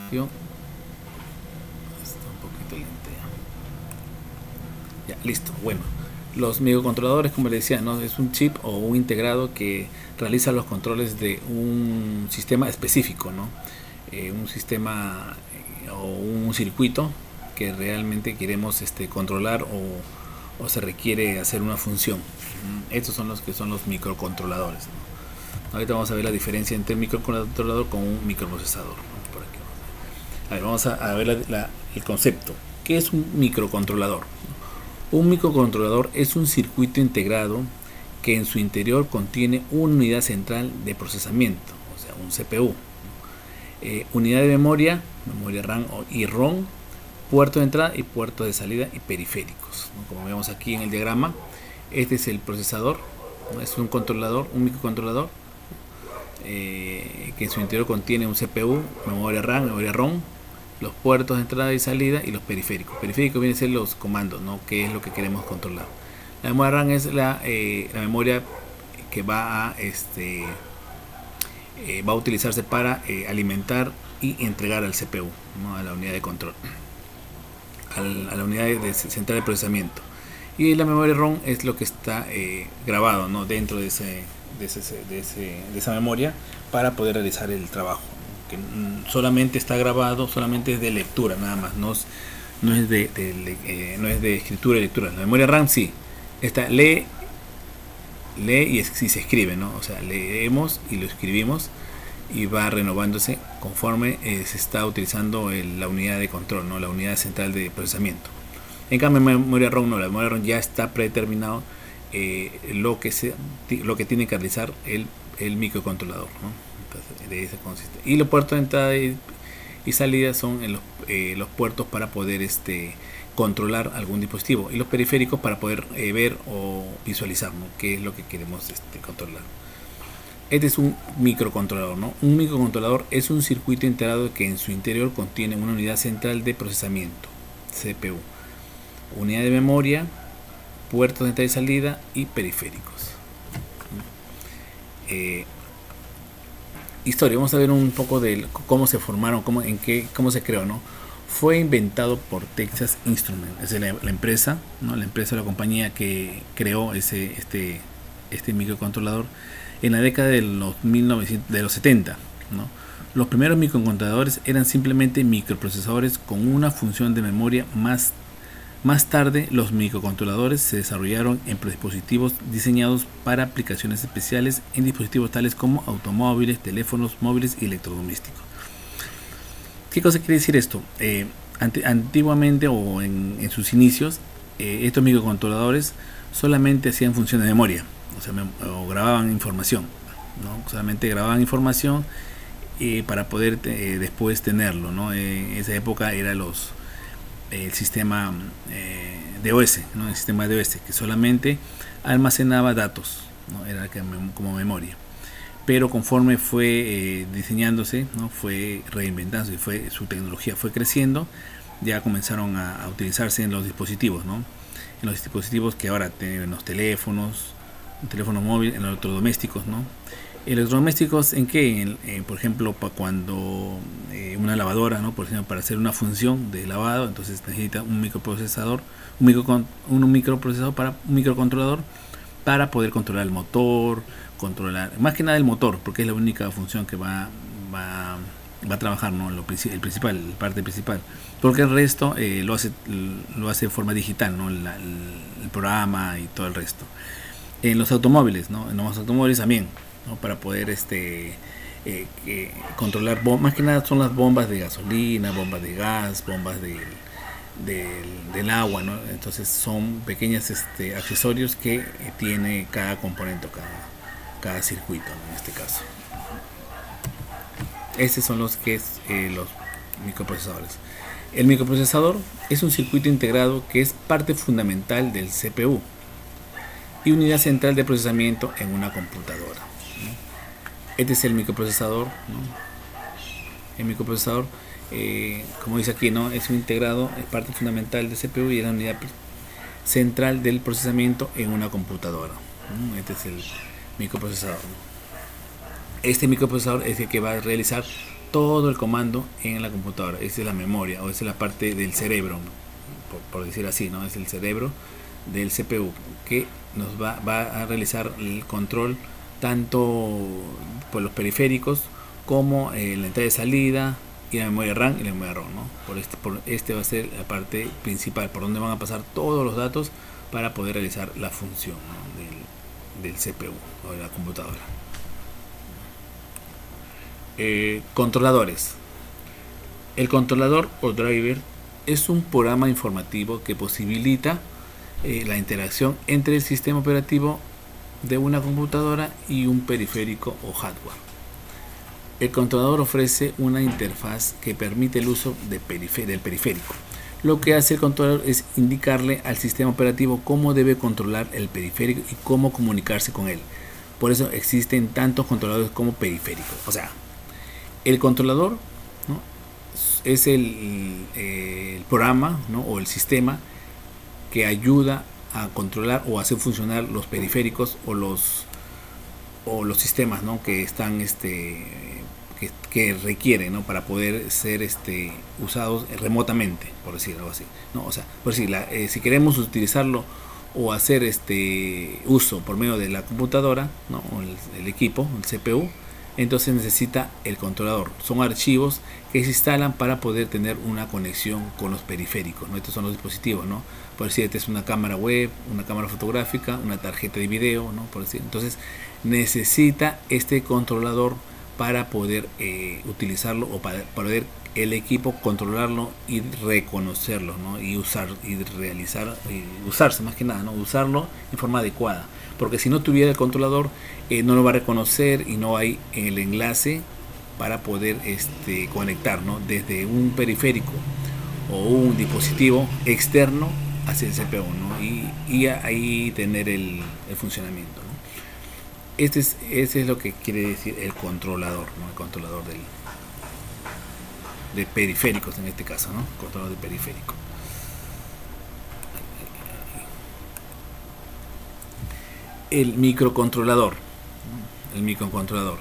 rápido. Está un poquito lento ya. Ya, listo. Bueno, los microcontroladores, como les decía, ¿no? Es un chip o un integrado que realiza los controles de un sistema específico, ¿no? Un sistema o un circuito que realmente queremos controlar o se requiere hacer una función. Estos son los que son los microcontroladores, ¿no? Ahorita vamos a ver la diferencia entre un microcontrolador con un microprocesador, ¿no? Por aquí. A ver, vamos a ver el concepto. ¿Qué es un microcontrolador? Un microcontrolador es un circuito integrado que en su interior contiene una unidad central de procesamiento, o sea, un CPU, unidad de memoria, memoria RAM y ROM, puerto de entrada y puerto de salida y periféricos, ¿no? Como vemos aquí en el diagrama, este es el procesador, ¿no? Es un controlador, un microcontrolador que en su interior contiene un CPU, memoria RAM, memoria ROM, los puertos de entrada y salida y los periféricos. Periféricos vienen a ser los comandos, ¿no? Que es lo que queremos controlar. La memoria RAM es la memoria que va a utilizarse para alimentar y entregar al CPU, ¿no? A la unidad de control, a la unidad central de procesamiento. Y la memoria ROM es lo que está grabado, ¿no? Dentro de esa memoria para poder realizar el trabajo, que solamente está grabado, solamente es de lectura, nada más, no es de escritura y lectura. La memoria RAM sí, esta lee y se escribe, ¿no? O sea, leemos y lo escribimos y va renovándose conforme se está utilizando la unidad de control, ¿no? La unidad central de procesamiento. En cambio, memoria ROM no, la memoria ROM ya está predeterminado lo que tiene que realizar el microcontrolador, ¿no? Entonces, de eso consiste. Y los puertos de entrada y salida son los puertos para poder controlar algún dispositivo, y los periféricos para poder ver o visualizar, ¿no? Qué es lo que queremos controlar. Este es un microcontrolador, ¿no? Un microcontrolador es un circuito integrado que en su interior contiene una unidad central de procesamiento, CPU, unidad de memoria, puertos de entrada y salida y periféricos. Historia, vamos a ver un poco de cómo se formaron, cómo se creó, ¿no? Fue inventado por Texas Instruments, es la empresa, ¿no? La empresa o la compañía que creó este microcontrolador en la década de los 70, ¿no? Los primeros microcontroladores eran simplemente microprocesadores con una función de memoria. Más tarde, los microcontroladores se desarrollaron en dispositivos diseñados para aplicaciones especiales en dispositivos tales como automóviles, teléfonos móviles y electrodomésticos. ¿Qué cosa quiere decir esto? Antiguamente o en sus inicios, estos microcontroladores solamente hacían función de memoria, o grababan información, ¿no? Solamente grababan información para poder después tenerlo, ¿no? En esa época era el sistema DOS, ¿no? El sistema DOS que solamente almacenaba datos, ¿no? Era como memoria. Pero conforme fue diseñándose, ¿no? Fue reinventándose, su tecnología fue creciendo, ya comenzaron a utilizarse en los dispositivos, ¿no? En los dispositivos que ahora tienen los teléfonos, un teléfono móvil, en los electrodomésticos, ¿no? Electrodomésticos, ¿en qué? Por ejemplo, cuando una lavadora, ¿no? Por ejemplo, para hacer una función de lavado, entonces necesita un microprocesador, un microcontrolador para poder controlar el motor, controlar más que nada el motor, porque es la única función que va a trabajar, ¿no? La parte principal, porque el resto lo hace de forma digital, ¿no? El programa y todo el resto. En los automóviles, ¿no? En los automóviles también, ¿no? Para poder controlar, más que nada son las bombas de gasolina, bombas de gas, bombas del agua, ¿no? Entonces son pequeños accesorios que tiene cada componente, cada circuito, ¿no? En este caso. Estos son los microprocesadores. El microprocesador es un circuito integrado que es parte fundamental del CPU y unidad central de procesamiento en una computadora, ¿no? Este es el microprocesador, ¿no? El microprocesador, como dice aquí, ¿no? Es un integrado, es parte fundamental del CPU y es la unidad central del procesamiento en una computadora, ¿no? Este es el microprocesador, ¿no? Este microprocesador es el que va a realizar todo el comando en la computadora. Esa es la memoria, o esa es la parte del cerebro, por decir así, ¿no? Es el cerebro del CPU que nos va a realizar el control tanto por los periféricos como la entrada y salida, y la memoria RAM y la memoria ROM, ¿no? Por este va a ser la parte principal, por donde van a pasar todos los datos para poder realizar la función, ¿no? del CPU o de la computadora. Controladores. El controlador o driver es un programa informativo que posibilita la interacción entre el sistema operativo de una computadora y un periférico o hardware. El controlador ofrece una interfaz que permite el uso del periférico. Lo que hace el controlador es indicarle al sistema operativo cómo debe controlar el periférico y cómo comunicarse con él. Por eso existen tantos controladores como periféricos. O sea, el controlador, ¿no?, es el programa, ¿no?, o el sistema que ayuda a controlar o hacer funcionar los periféricos o los sistemas, ¿no?, que están que requieren, ¿no?, para poder ser usados remotamente, por decirlo así, ¿no? O sea, por decir, si queremos utilizarlo o hacer uso por medio de la computadora, ¿no?, o el equipo, el CPU, entonces necesita el controlador. Son archivos que se instalan para poder tener una conexión con los periféricos, ¿no? Estos son los dispositivos, ¿no? Por decir, esta es una cámara web, una cámara fotográfica, una tarjeta de video, ¿no? Por decir. Entonces necesita este controlador para poder utilizarlo, o para poder el equipo controlarlo y reconocerlo, ¿no?, y usarse más que nada, ¿no?, usarlo en forma adecuada, porque si no tuviera el controlador no lo va a reconocer y no hay el enlace para poder conectar, ¿no?, desde un periférico o un dispositivo externo hacia el CPU, ¿no?, y ahí tener el funcionamiento, ¿no? Ese es lo que quiere decir el controlador, ¿no?, el controlador de periféricos en este caso, ¿no?, controlador de periférico. El microcontrolador. El microcontrolador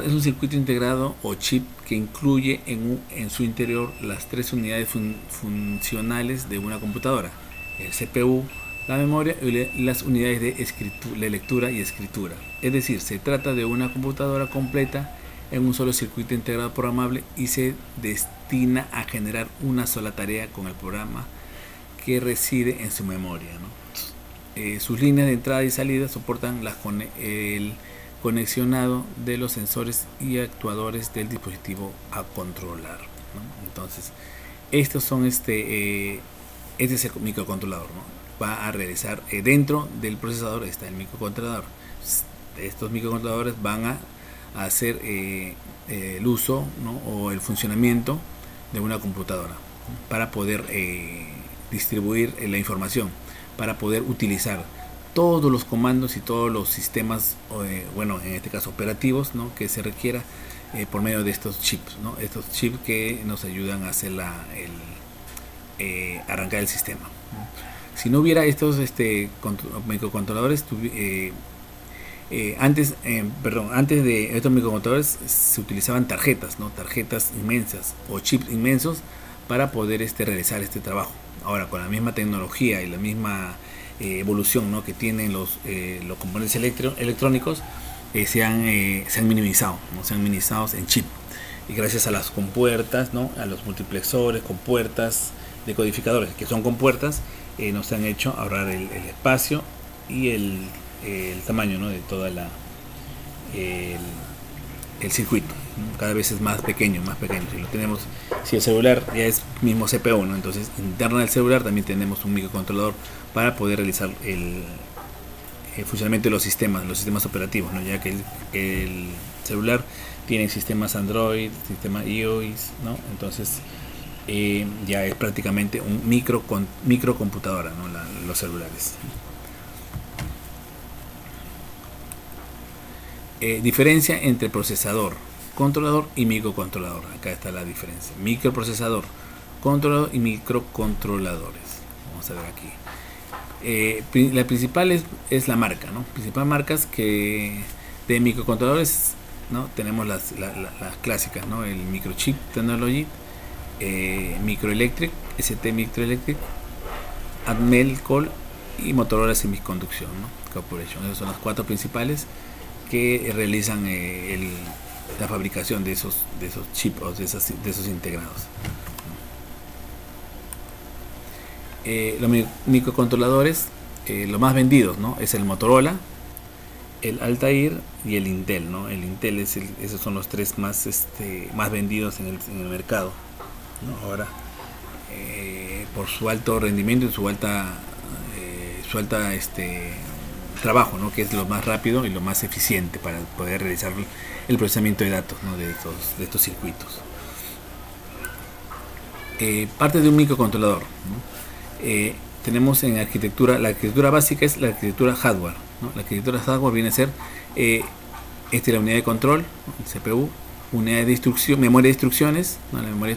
es un circuito integrado o chip que incluye en su interior las tres unidades funcionales de una computadora: el CPU, la memoria y las unidades de lectura y escritura. Es decir, se trata de una computadora completa en un solo circuito integrado programable y se destina a generar una sola tarea con el programa que reside en su memoria, ¿no? Sus líneas de entrada y salida soportan el conexionado de los sensores y actuadores del dispositivo a controlar, ¿no? Entonces, estos son este es el microcontrolador, ¿no? Va a realizar dentro del procesador está el microcontrolador. Estos microcontroladores van a hacer el uso, ¿no?, o el funcionamiento de una computadora, ¿no?, para poder distribuir la información, para poder utilizar todos los comandos y todos los sistemas, bueno, en este caso operativos, ¿no?, que se requiera por medio de estos chips, ¿no?, estos chips que nos ayudan a hacer arrancar el sistema, ¿no? Si no hubiera estos microcontroladores, antes de estos microcontroladores se utilizaban tarjetas, ¿no?, tarjetas inmensas o chips inmensos para poder realizar este trabajo. Ahora, con la misma tecnología y la misma evolución, ¿no?, que tienen los componentes electrónicos, se han minimizado, ¿no?, se han minimizado en chip, y gracias a las compuertas, ¿no?, a los multiplexores, compuertas, decodificadores que son compuertas, nos han hecho ahorrar el espacio y el tamaño, ¿no?, de toda el circuito, ¿no? Cada vez es más pequeño. Si el celular ya es mismo CPU, ¿no?, entonces interno del celular también tenemos un microcontrolador para poder realizar el funcionamiento de los sistemas operativos, ¿no?, ya que el celular tiene sistemas Android, sistema iOS, ¿no? Entonces ya es prácticamente un microcomputadora, ¿no?, los celulares. Diferencia entre procesador, controlador y microcontrolador. Acá está la diferencia: microprocesador, controlador y microcontroladores. Vamos a ver aquí. La principal es la marca, ¿no? Principal marcas que de microcontroladores ¿no? Tenemos las clásicas, ¿no? El Microchip Technology, Microelectric, ST Microelectric, Atmel y Motorola Semiconduction, ¿no? Corporation. Esas son las cuatro principales que realizan la fabricación de esos chips o de esos integrados. Los microcontroladores, los más vendidos, ¿no? Es el Motorola, el Altair y el Intel, ¿no? El Intel esos son los tres más vendidos en el mercado, ¿no? Ahora, por su alto rendimiento y su alta trabajo, ¿no? Que es lo más rápido y lo más eficiente para poder realizar el procesamiento de datos, ¿no? de estos circuitos. Parte de un microcontrolador, ¿no? Tenemos en arquitectura, la arquitectura básica es la arquitectura hardware, ¿no? La arquitectura hardware viene a ser la unidad de control, ¿no? El CPU, unidad de instrucción, memoria de instrucciones, ¿no? La memoria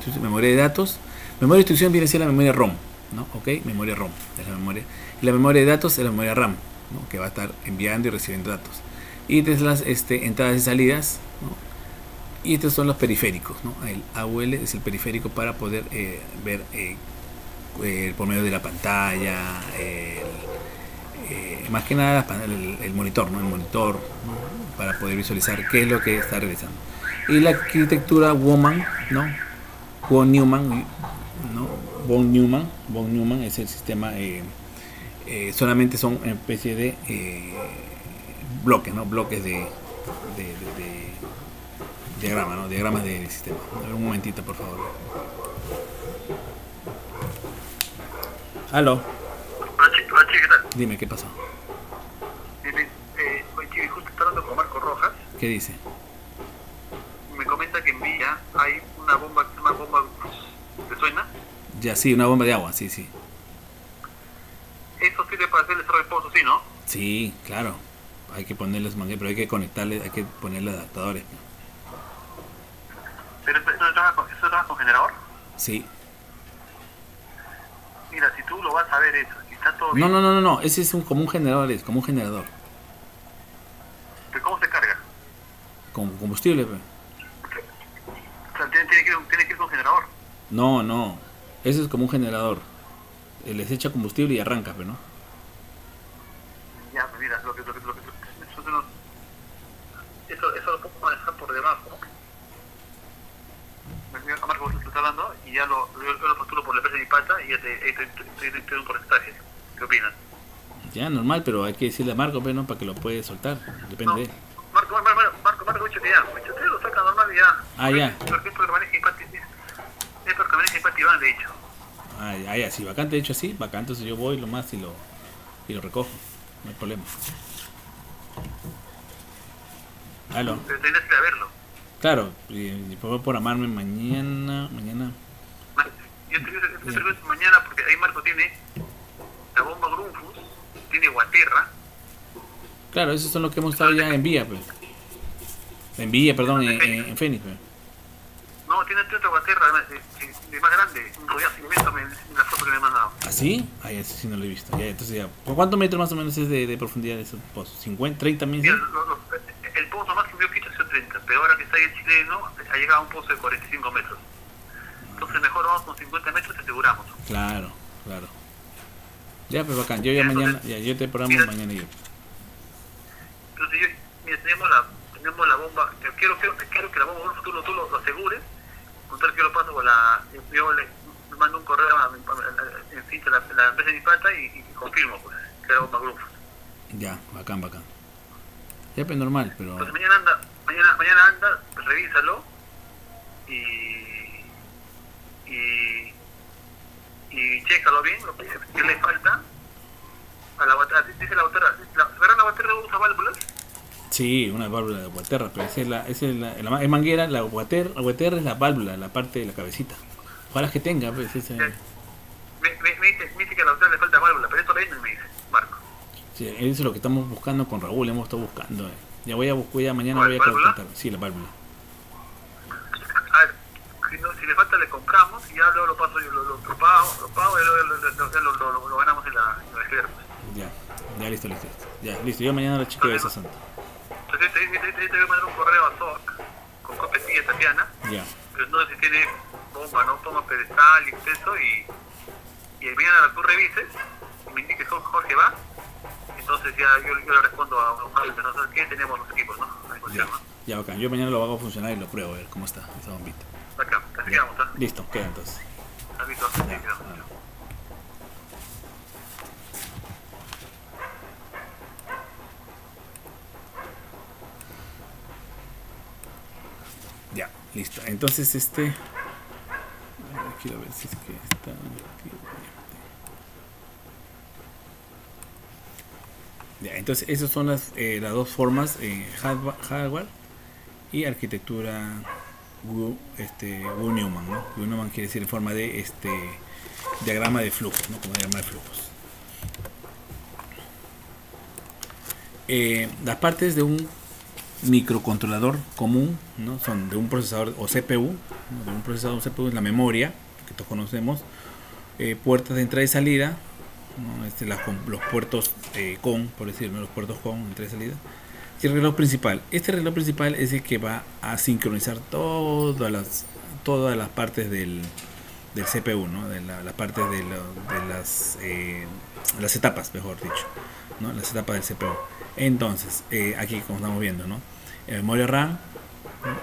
de datos. Memoria de instrucción viene a ser la memoria ROM, ¿no? ¿Okay? Memoria ROM es la memoria. Y la memoria de datos es la memoria RAM, ¿no? Que va a estar enviando y recibiendo datos. Y estas las entradas y salidas, ¿no? Y estos son los periféricos, ¿no? El AUL es el periférico para poder ver por medio de la pantalla, más que nada el monitor, ¿no? El monitor, ¿no? Para poder visualizar qué es lo que está realizando. Y la arquitectura Woman, ¿no? Von Neumann, ¿no? Von Neumann es el sistema, solamente son una especie de bloques, ¿no? Bloques de diagrama, ¿no? Diagramas del sistema. A ver, un momentito, por favor. Aló. Hola, ¿qué tal? Dime, ¿qué pasó? Oye, justo está hablando con Marco Rojas. ¿Qué dice? Me comenta que en Villa hay una bomba ¿te suena? Ya, sí, una bomba de agua, sí. Eso sirve para hacer el cerro de pozo, ¿sí, no? Sí, claro. Hay que ponerles mangueras, pero hay que conectarle, hay que ponerle adaptadores. ¿Pero eso trabaja con generador? Sí. Mira, si tú lo vas a ver eso, si está todo bien. No, ese es como un generador, ¿Pero cómo se carga? Con combustible, pues. O sea, tiene que ir con generador. No, ese es como un generador. Les echa combustible y arranca, pero no. Ya, pues mira, eso lo puedo manejar por debajo. A Marco lo está hablando y ya yo lo postulo por la empresa de mi pata y ya te doy un porcentaje. ¿Qué opinas? Ya, normal, pero hay que decirle a Marco, pero no, para que lo puede soltar. Depende de él. Marco, échate ya. Échate, lo saca normal y ya. Ah, ya. Es porque maneja Impati Iván, de hecho. Ah, ya, si vacante, de hecho así, bacán, entonces yo voy lo más y lo recojo. No hay problema. Aló. Pero tendrías que ir a verlo. Claro, y puedo programarme mañana. Yo te pregunto mañana porque ahí Marco tiene la bomba Grunfus, tiene Guaterra. Claro, esos son los que hemos estado ya en Villa, pues. En Fénix, pues. No, tiene otra Guaterra de más grande, un rollazo inmenso en la foto que me he mandado. ¿Ah, sí? Ay, eso sí no lo he visto. Ya, entonces ya. ¿Por cuántos metros más o menos es de profundidad de ese pozo? ¿50, 30 mil? Mira, el pozo máximo que he hecho es 30, pero ahora que está ahí el chileno, ha llegado a un pozo de 45 metros. Entonces mejor vamos con 50 metros y aseguramos. Claro. Ya, pues bacán. Yo ya mañana, yo te programo mañana y yo. Entonces mira, tenemos la bomba, quiero que la bomba tú lo asegures, con tal que lo paso con yo le mando un correo a la empresa de mi pata y confirmo pues, que la bomba Grunfus. Ya, bacán. Ya, pues normal, pero... Entonces mañana anda, revísalo y chécalo bien, lo que le falta a la batería. Dice la batería, ¿verdad la batería usa válvulas? Sí, una válvula de Guaterra, pero esa es la manguera, la Guaterra es la válvula, la parte de la cabecita. Ojalá que tenga, pues esa... Me dice que a la batería le falta válvula, pero esto lo venden, me dice Marco. Sí, eso es lo que estamos buscando con Raúl, hemos estado buscando. Ya mañana ¿Cuál, voy a válvula? contratar. Sí, la válvula. A ver, si le falta le compramos y ya luego lo paso, yo lo pago y luego lo ganamos en la reserva. Ya listo. Ya, listo. Yo mañana la chequeo esa santa. Entonces te voy a mandar un correo a SOC con copia tuya, Tatiana, Ya. pero no sé si tiene bomba, ¿no? Toma pedestal y eso, y mañana tú revises y me indiques Jorge va, entonces ya yo le respondo a un par de personas que tenemos los equipos, ¿no? Ahí Ya. funciona. Ya, bacán. Yo mañana lo hago funcionar y lo pruebo a ver cómo está esa bombita. Acá, así quedamos, ¿ah? Listo, queda entonces. Listo, así Ya, quedamos. ah. Ya, listo. Entonces quiero ver si es que está aquí. Ya, entonces esas son las dos formas, hardware y arquitectura Wu-Neumann, ¿no? Wu-Neumann quiere decir en forma de diagrama de flujos, ¿no? Como diagrama de flujos. Las partes de un microcontrolador común, ¿no? Son de un procesador o CPU, ¿no? De un procesador o CPU es la memoria que todos conocemos, puertas de entrada y salida, ¿no? Los puertos con, por decirlo, los puertos con entrada y salida, y el reloj principal. Este reloj principal es el que va a sincronizar todas las partes del CPU, ¿no? De las partes de las etapas, mejor dicho, ¿no? Las etapas del CPU. Entonces, aquí como estamos viendo, ¿no? Memoria RAM, ¿no?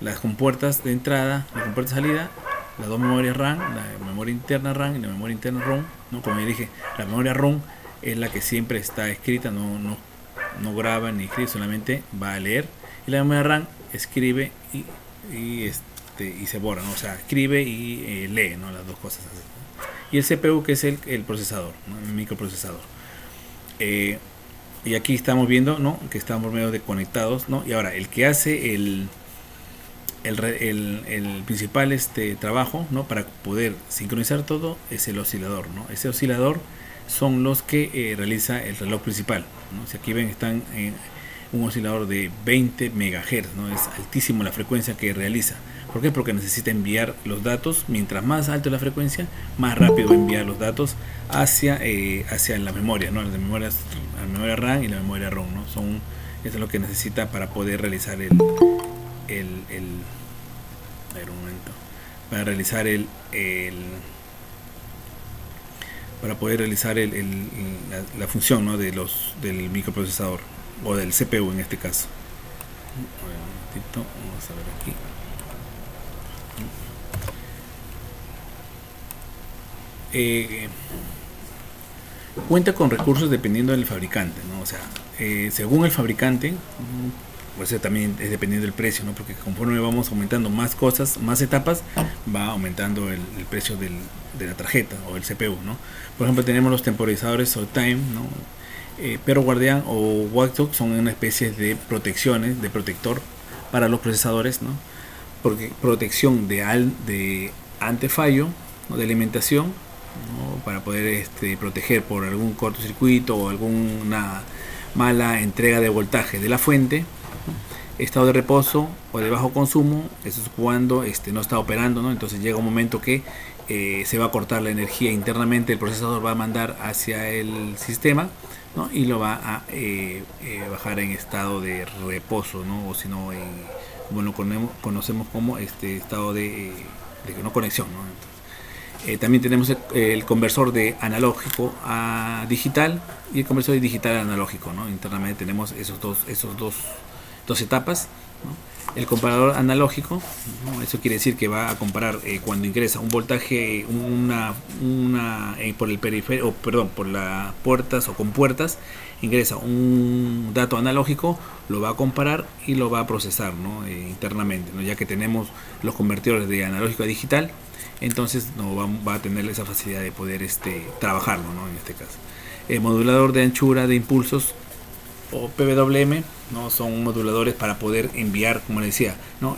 Las compuertas de entrada, las compuertas de salida, las dos memorias RAM, la memoria interna RAM y la memoria interna ROM, ¿no? Como ya dije, la memoria ROM es la que siempre está escrita, no graba ni escribe, solamente va a leer, y la memoria RAM escribe y se borra, ¿no? O sea, escribe y lee, ¿no? Las dos cosas así, ¿no? Y el CPU, que es el procesador, ¿no? El microprocesador. Y aquí estamos viendo, ¿no? Que estamos medio de conectados, ¿no? Y ahora el que hace el principal trabajo, ¿no? Para poder sincronizar todo es el oscilador, ¿no? Ese oscilador son los que realiza el reloj principal, ¿no? Si aquí ven, están en un oscilador de 20 MHz, ¿no? Es altísimo la frecuencia que realiza. ¿Por qué? Porque necesita enviar los datos. Mientras más alta la frecuencia, más rápido va a enviar los datos hacia la memoria, ¿no? La memoria RAM y la memoria ROM, ¿no? Eso es lo que necesita para poder realizar a ver, un momento. Para realizar la función, ¿no? Del microprocesador o del CPU en este caso. A ver, un momentito, vamos a ver aquí. Cuenta con recursos dependiendo del fabricante, ¿no? O sea, según el fabricante, pues también es dependiendo del precio, ¿no? Porque conforme vamos aumentando más cosas, más etapas, va aumentando el precio de la tarjeta o el CPU, ¿no? Por ejemplo, tenemos los temporizadores o time, ¿no? Pero Guardian o Watchdog son una especie de protecciones, de protector para los procesadores, ¿no? Porque protección de antefallo, ¿no? De alimentación, ¿no? Para poder proteger por algún cortocircuito o alguna mala entrega de voltaje de la fuente, ¿no? Estado de reposo o de bajo consumo, eso es cuando no está operando, ¿no? Entonces llega un momento que se va a cortar la energía internamente, el procesador va a mandar hacia el sistema, ¿no? Y lo va a bajar en estado de reposo, ¿no? O si no, como lo conocemos como estado de no conexión, ¿no? Entonces, también tenemos el conversor de analógico a digital y el conversor de digital a analógico, ¿no? Internamente tenemos esos dos etapas, ¿no? El comparador analógico, ¿no? Eso quiere decir que va a comparar cuando ingresa un voltaje por el periférico, perdón, por las puertas o compuertas, ingresa un dato analógico, lo va a comparar y lo va a procesar, ¿no? Internamente, ¿no? Ya que tenemos los convertidores de analógico a digital, entonces no va a tener esa facilidad de poder trabajarlo, ¿no? En este caso, modulador de anchura de impulsos o PWM, ¿no? Son moduladores para poder enviar, como les decía, ¿no?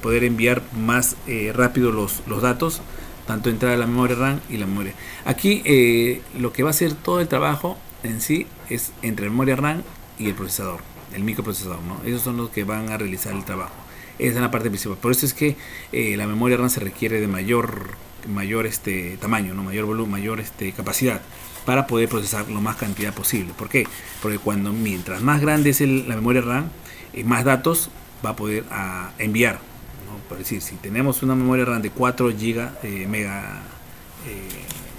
Poder enviar más rápido los datos, tanto entrada a la memoria RAM y la memoria. Aquí lo que va a hacer todo el trabajo en sí es entre la memoria RAM y el procesador, el microprocesador, ¿no? Esos son los que van a realizar el trabajo. Esa es la parte principal. Por eso es que la memoria RAM se requiere de mayor tamaño, ¿no? Mayor volumen, mayor capacidad para poder procesar lo más cantidad posible. ¿Por qué? Porque mientras más grande es la memoria RAM, más datos va a poder enviar, ¿no? Por decir, si tenemos una memoria RAM de 4 GB,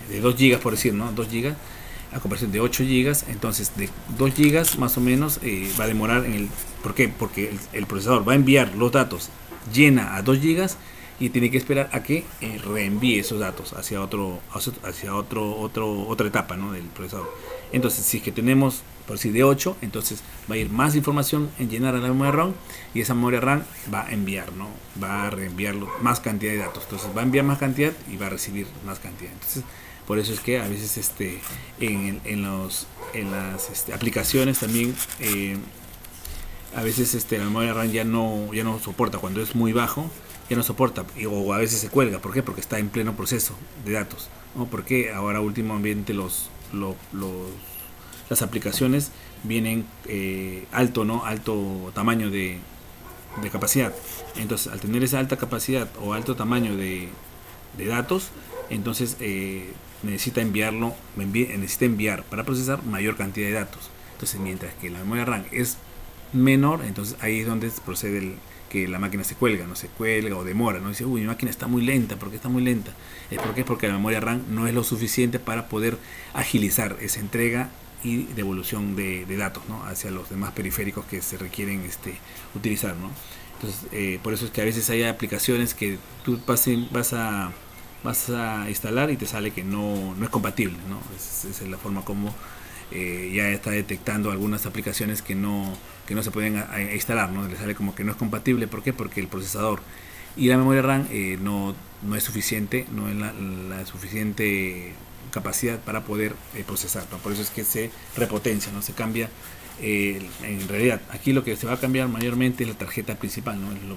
de 2 GB por decir, ¿no? 2 GB a comparación de 8 GB, entonces de 2 GB más o menos va a demorar ¿por qué? Porque el procesador va a enviar los datos, llena a 2 GB y tiene que esperar a que reenvíe esos datos hacia otra etapa, ¿no? Del procesador. Entonces, si es que tenemos, por decir, de 8, entonces va a ir más información en llenar a la memoria RAM, y esa memoria RAM va a enviar, ¿no? Va a reenviar más cantidad de datos. Entonces va a enviar más cantidad y va a recibir más cantidad. Entonces, por eso es que a veces en las aplicaciones también a veces la memoria RAM ya no soporta. Cuando es muy bajo ya no soporta, o a veces se cuelga. ¿Por qué? Porque está en pleno proceso de datos, ¿no? Porque ahora últimamente las aplicaciones vienen alto tamaño de capacidad. Entonces, al tener esa alta capacidad o alto tamaño de datos, entonces necesita enviar para procesar mayor cantidad de datos. Entonces, mientras que la memoria RAM es menor, entonces ahí es donde procede que la máquina se cuelga o demora, ¿no? Dice, uy, mi máquina está muy lenta. ¿Por qué está muy lenta? Porque la memoria RAM no es lo suficiente para poder agilizar esa entrega y devolución de datos, ¿no? Hacia los demás periféricos que se requieren utilizar, ¿no? Entonces, por eso es que a veces hay aplicaciones que tú vas a instalar y te sale que no es compatible, ¿no? Esa es la forma como ya está detectando algunas aplicaciones que no se pueden instalar, ¿no? Le sale como que no es compatible. ¿Por qué? Porque el procesador y la memoria RAM no es suficiente, no es la suficiente capacidad para poder procesar, ¿no? Por eso es que se repotencia, no se cambia. En realidad aquí lo que se va a cambiar mayormente es la tarjeta principal, ¿no? Es lo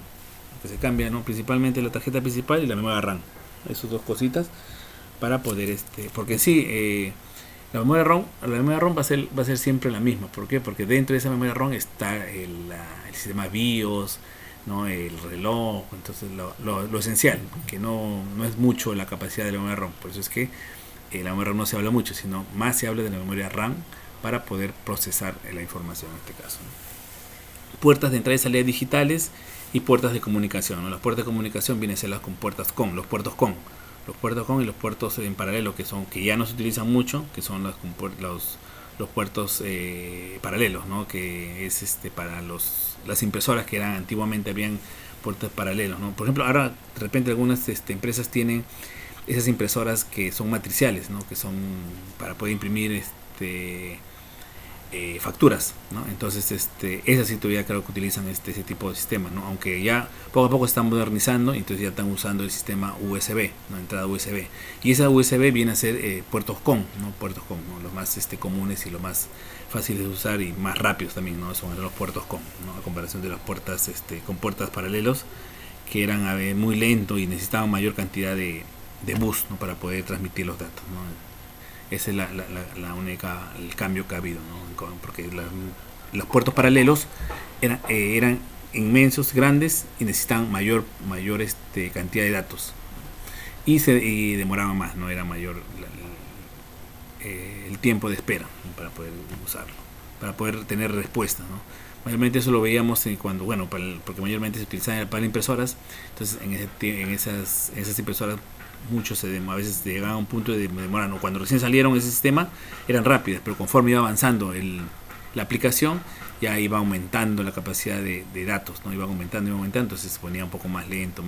que se cambia, ¿no? Principalmente la tarjeta principal y la memoria RAM, esas dos cositas, para poder porque sí, la memoria ROM va a ser siempre la misma. ¿Por qué? Porque dentro de esa memoria ROM está el sistema BIOS, ¿no? El reloj. Entonces lo esencial, que no es mucho la capacidad de la memoria ROM. Por eso es que la memoria ROM no se habla mucho, sino más se habla de la memoria RAM para poder procesar la información en este caso, ¿no? Puertas de entrada y salida digitales y puertas de comunicación, ¿no? Las puertas de comunicación vienen a ser las con puertas COM, los puertos COM y los puertos en paralelo, que ya no se utilizan mucho, que son los puertos paralelos, ¿no? Que es para las impresoras que antiguamente habían puertos paralelos, ¿no? Por ejemplo, ahora de repente algunas empresas tienen esas impresoras que son matriciales, ¿no? Que son para poder imprimir facturas, ¿no? Entonces esas sí todavía creo que utilizan ese tipo de sistema, ¿no? Aunque ya poco a poco están modernizando, entonces ya están usando el sistema USB, ¿no? Entrada USB, y esa USB viene a ser puertos COM, ¿no? Puertos COM, ¿no? Los más comunes y los más fáciles de usar y más rápidos también, ¿no? Son los puertos COM, ¿no? A comparación de las puertas con puertas paralelos, que eran muy lentos y necesitaban mayor cantidad de bus, ¿no? Para poder transmitir los datos, ¿no? Ese es el cambio que ha habido, ¿no? Porque los puertos paralelos eran inmensos, grandes, y necesitaban mayor cantidad de datos, y demoraban más, no era mayor el tiempo de espera, ¿no? Para poder usarlo, para poder tener respuesta, ¿no? Mayormente eso lo veíamos porque mayormente se utilizaban para impresoras. Entonces en esas impresoras a veces llegaban a un punto de demora, ¿no? Cuando recién salieron ese sistema eran rápidas, pero conforme iba avanzando la aplicación, ya iba aumentando la capacidad de datos, ¿no? Iba aumentando, entonces se ponía un poco más lento,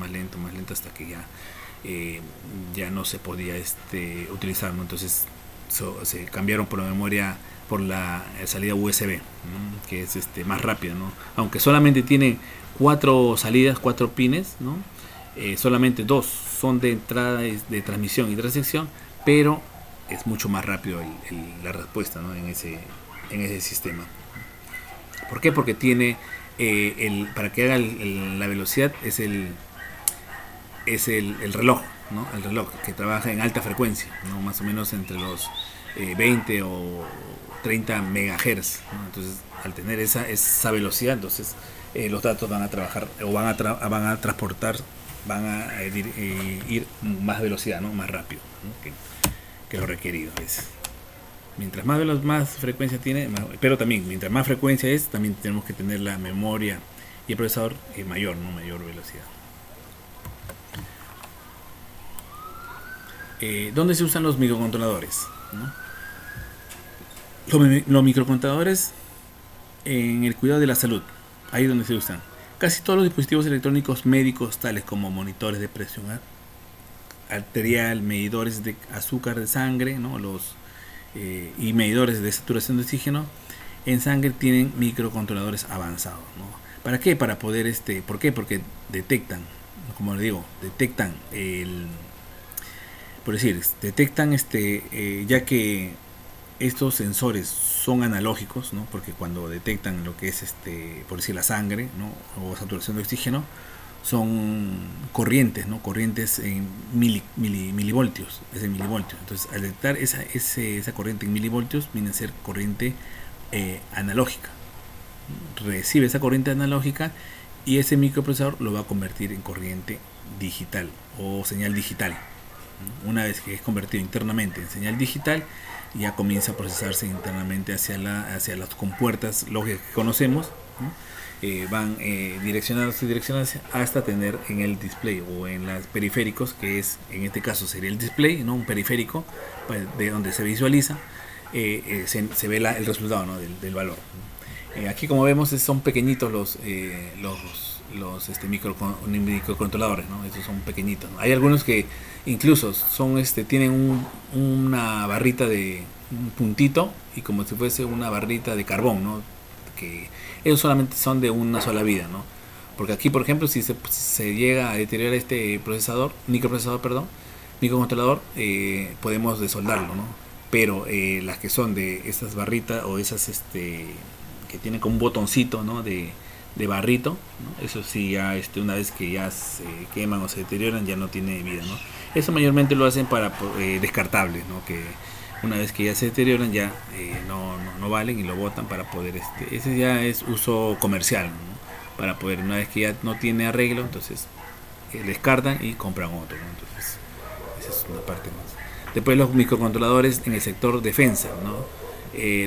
hasta que ya no se podía utilizar, ¿no? Entonces se cambiaron por la salida USB, ¿no? Que es más rápida, ¿no? Aunque solamente tiene 4 salidas, 4 pines, ¿no? Solamente 2 son de entrada, de transmisión y transección, pero es mucho más rápido la respuesta, ¿no? en ese sistema. ¿Por qué? Porque tiene para que haga la velocidad es el reloj, ¿no? El reloj que trabaja en alta frecuencia, ¿no? Más o menos entre los 20 o 30 megahertz, ¿no? Entonces, al tener esa velocidad, entonces los datos van a trabajar o van a transportar, van a ir más velocidad, ¿no? Más rápido, ¿no? que lo requerido es. Mientras más frecuencia tiene, pero también mientras más frecuencia es, también tenemos que tener la memoria y el procesador mayor, ¿no? Mayor velocidad. ¿Dónde se usan los microcontroladores? ¿No? Los microcontroladores en el cuidado de la salud, ahí es donde se usan. Casi todos los dispositivos electrónicos médicos, tales como monitores de presión arterial, medidores de azúcar de sangre, ¿no? Y medidores de saturación de oxígeno en sangre, tienen microcontroladores avanzados, ¿no? ¿Para qué? Para poder, ¿por qué? Porque detectan, como les digo, detectan ya que estos sensores son analógicos, ¿no? Porque cuando detectan lo que es por decir la sangre, ¿no? O saturación de oxígeno, son corrientes, ¿no? Corrientes en milivoltios, es en milivoltios. Entonces, al detectar esa corriente en milivoltios, viene a ser corriente analógica. Recibe esa corriente analógica y ese microprocesador lo va a convertir en corriente digital o señal digital. Una vez que es convertido internamente en señal digital, ya comienza a procesarse internamente hacia las compuertas lógicas que conocemos, ¿no? Van direccionadas hasta tener en el display o en los periféricos, que es en este caso sería el display, ¿no? Un periférico de donde se visualiza, se ve el resultado, ¿no? del valor. Aquí, como vemos, son pequeñitos los microcontroladores, ¿no? Estos son pequeñitos, ¿no? Hay algunos que incluso tienen una barrita de un puntito y como si fuese una barrita de carbón, ¿no? Que ellos solamente son de una sola vida, ¿no? Porque aquí, por ejemplo, si se llega a deteriorar este microcontrolador, podemos desoldarlo, ¿no? Pero las que son de estas barritas o esas que tienen como un botoncito, ¿no? de barrito, ¿no? Eso sí, ya una vez que ya se queman o se deterioran, ya no tiene vida, ¿no? Eso mayormente lo hacen para descartables, ¿no? Que una vez que ya se deterioran, ya no valen y lo botan para poder ese ya es uso comercial, ¿no? Para poder, una vez que ya no tiene arreglo, entonces descartan y compran otro, ¿no? Entonces esa es una parte más. Después los microcontroladores en el sector defensa, ¿no?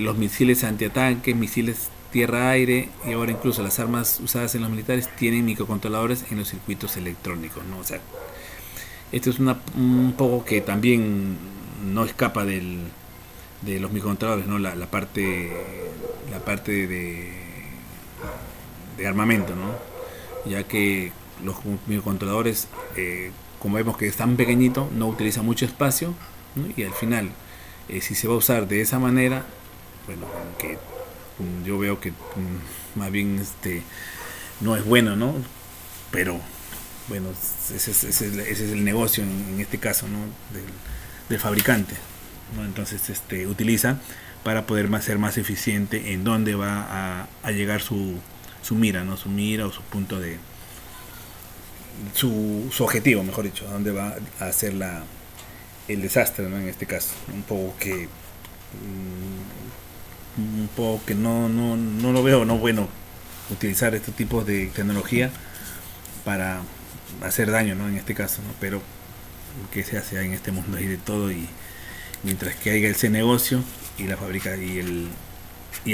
Los misiles antiatanque, misiles tierra-aire y ahora incluso las armas usadas en los militares tienen microcontroladores en los circuitos electrónicos, ¿no? O sea, esto es un poco que también no escapa de los microcontroladores, ¿no? La parte de armamento, ¿no? Ya que los microcontroladores, como vemos que es tan pequeñito, no utiliza mucho espacio, ¿no? Y al final, si se va a usar de esa manera, bueno, que yo veo que más bien no es bueno, ¿no? Pero bueno, ese es el negocio en este caso, ¿no? del fabricante, ¿no? Entonces utiliza para poder ser más eficiente en dónde va a llegar su mira, ¿no? Su mira o su punto de su objetivo, mejor dicho, a dónde va a hacer el desastre, ¿no? En este caso, un poco que no lo veo no bueno utilizar este tipo de tecnología para hacer daño, ¿no? En este caso, ¿no? Pero que se hace en este mundo hay de todo, y mientras que haya ese negocio y la fábrica y el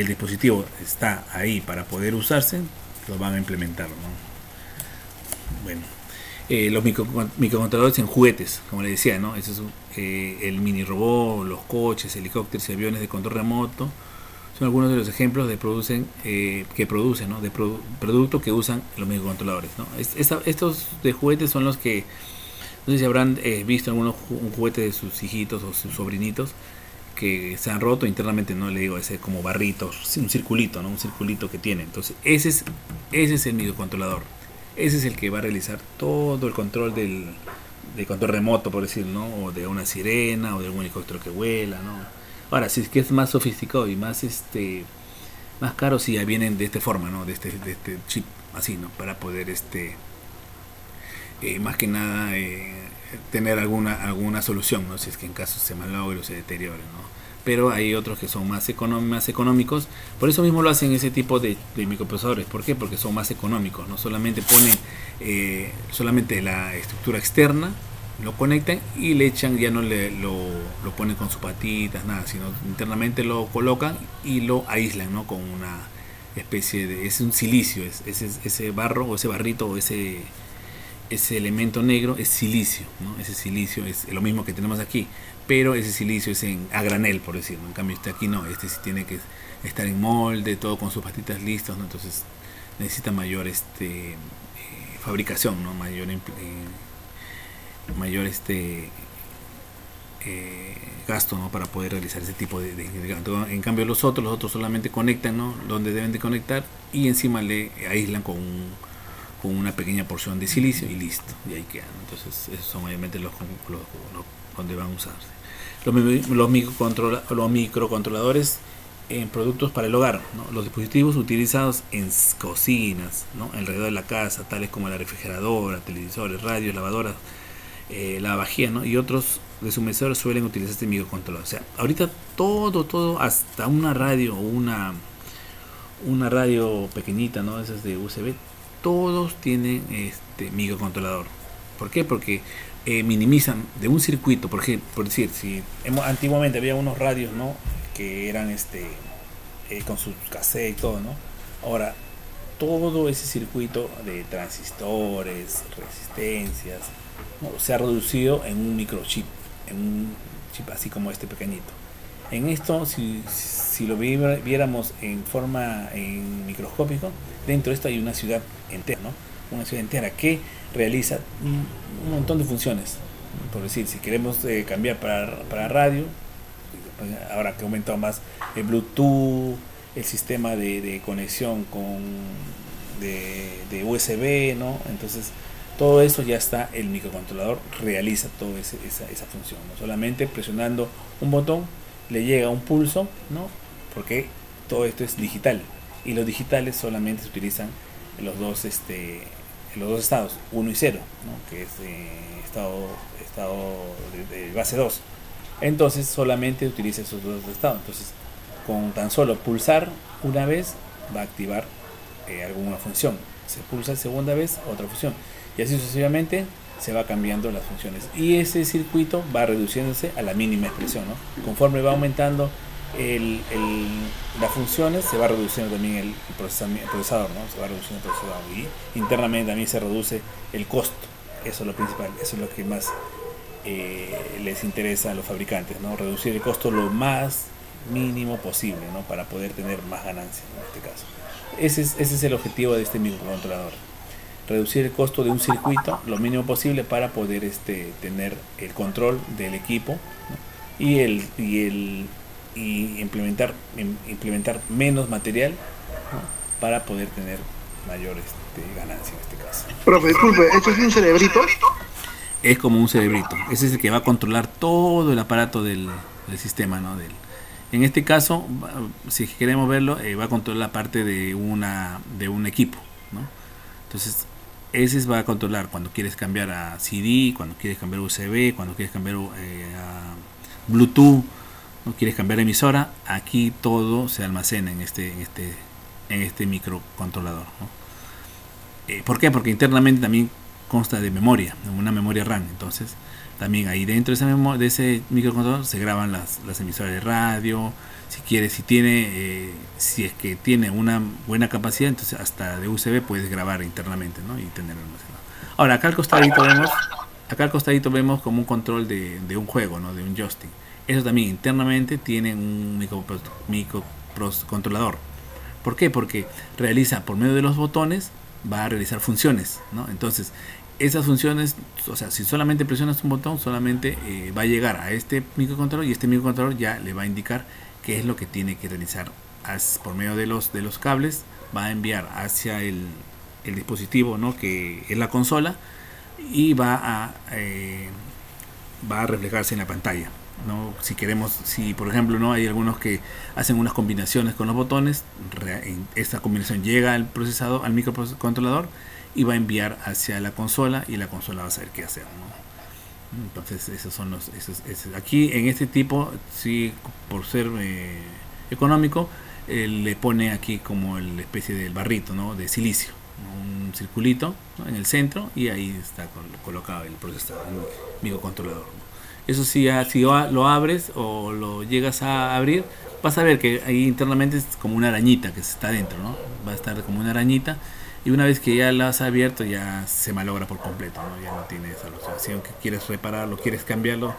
dispositivo está ahí para poder usarse, lo van a implementar, ¿no? Bueno, los microcontroladores en juguetes, como les decía, ¿no? Eso es el mini robot, los coches, helicópteros y aviones de control remoto. Son algunos de los ejemplos de productos que usan los microcontroladores, ¿no? Estos de juguetes son los que, no sé si habrán visto un juguete de sus hijitos o sus sobrinitos que se han roto internamente, no le digo, ese como barritos, un circulito, ¿no? Un circulito que tiene. Entonces ese es el microcontrolador. Ese es el que va a realizar todo el control del control remoto, por decir, ¿no? O de una sirena o de algún helicóptero que vuela, ¿no? Ahora, si es que es más sofisticado y más más caro, si ya vienen de esta forma, ¿no? De este chip así, ¿no? Para poder más que nada tener alguna solución, ¿no? Si es que en caso se malogre o se deteriore, ¿no? pero hay otros que son más económicos. Por eso mismo lo hacen ese tipo de microprocesadores. ¿Por qué? Porque son más económicos. No solamente ponen solamente la estructura externa, lo conectan y le echan, ya no lo ponen con sus patitas, nada, sino internamente lo colocan y lo aíslan, ¿no? Con una especie de, es un silicio, ese barro o ese barrito o ese elemento negro es silicio, ¿no? Ese silicio es lo mismo que tenemos aquí, pero ese silicio es a granel, por decirlo. En cambio este aquí no, este sí tiene que estar en molde, todo con sus patitas listas, ¿no? Entonces necesita mayor fabricación, ¿no? Mayor gasto, ¿no? Para poder realizar ese tipo de en cambio los otros solamente conectan, ¿no? Donde deben de conectar y encima le aíslan con una pequeña porción de silicio y listo, y ahí quedan. Entonces esos son obviamente los donde van a usarse los microcontroladores en productos para el hogar, ¿no? Los dispositivos utilizados en cocinas, ¿no? Alrededor de la casa, tales como la refrigeradora, televisores, radios, lavadoras, lavavajillas, ¿no? Y otros deshumedecidores suelen utilizar este microcontrolador. O sea, ahorita todo, hasta una radio o una radio pequeñita, ¿no? Esas de USB, todos tienen este microcontrolador. ¿Por qué? Porque minimizan de un circuito, por decir, si antiguamente había unos radios, ¿no? Que eran con sus cassettes y todo, ¿no? Ahora todo ese circuito de transistores, resistencias, ¿no? Se ha reducido en un microchip, en un chip así como este pequeñito. En esto, si lo viéramos en forma microscópico, dentro de esto hay una ciudad entera, ¿no? Una ciudad entera que realiza un montón de funciones. Por decir, si queremos cambiar para radio, ahora que ha aumentado más el Bluetooth, el sistema de conexión de USB, ¿no? Entonces todo eso ya está, el microcontrolador realiza toda esa función, ¿no? Solamente presionando un botón le llega un pulso, ¿no? Porque todo esto es digital y los digitales solamente se utilizan en los dos estados, 1 y 0, ¿no? Que es estado de base 2. Entonces solamente utiliza esos dos estados. Entonces con tan solo pulsar una vez va a activar alguna función. Se pulsa segunda vez, otra función, y así sucesivamente se va cambiando las funciones y ese circuito va reduciéndose a la mínima expresión, ¿no? Conforme va aumentando las funciones, se va reduciendo también el procesador, ¿no? Se va reduciendo el procesador y internamente también se reduce el costo. Eso es lo principal, eso es lo que más les interesa a los fabricantes, ¿no? Reducir el costo lo más mínimo posible, ¿no? Para poder tener más ganancias en este caso. Ese es el objetivo de este microcontrolador. Reducir el costo de un circuito lo mínimo posible para poder tener el control del equipo, ¿no? y implementar menos material, ¿no? Para poder tener mayor ganancia en este caso. Profe, disculpe, ¿esto es un cerebrito? Es como un cerebrito. Ese es el que va a controlar todo el aparato del sistema, ¿no? En este caso, si queremos verlo, va a controlar la parte de un equipo, ¿no? Entonces ese va a controlar cuando quieres cambiar a CD, cuando quieres cambiar a USB, cuando quieres cambiar a Bluetooth, no quieres cambiar emisora. Aquí todo se almacena en este microcontrolador, ¿no? ¿Por qué? Porque internamente también consta de memoria, una memoria RAM. Entonces también ahí dentro de ese microcontrolador se graban las emisoras de radio. Si es que tiene una buena capacidad, entonces hasta de USB puedes grabar internamente, ¿no? Y tenerlo almacenado. Ahora acá al costadito vemos como un control de un juego, ¿no? De un joystick. Eso también internamente tiene un microcontrolador. ¿Por qué? Porque realiza por medio de los botones, va a realizar funciones, ¿no? Entonces esas funciones, o sea, si solamente presionas un botón, solamente va a llegar a este microcontrolador y este microcontrolador ya le va a indicar qué es lo que tiene que realizar. Por medio de los cables va a enviar hacia el dispositivo, ¿no? Que es la consola, y va a reflejarse en la pantalla, ¿no? Si por ejemplo, ¿no? Hay algunos que hacen unas combinaciones con los botones, esta combinación llega al microcontrolador y va a enviar hacia la consola y la consola va a saber qué hacer, ¿no? Entonces esos son aquí en este tipo, sí, por ser económico, le pone aquí como la especie del barrito, ¿no? De silicio, ¿no? Un circulito, ¿no? En el centro, y ahí está colocado el procesador, el microcontrolador, ¿no? Eso sí, si lo abres o lo llegas a abrir, vas a ver que ahí internamente es como una arañita que está dentro, ¿no? Va a estar como una arañita, y una vez que ya la has abierto ya se malogra por completo, ¿no? Ya no tiene esa solución que quieres repararlo, quieres cambiarlo,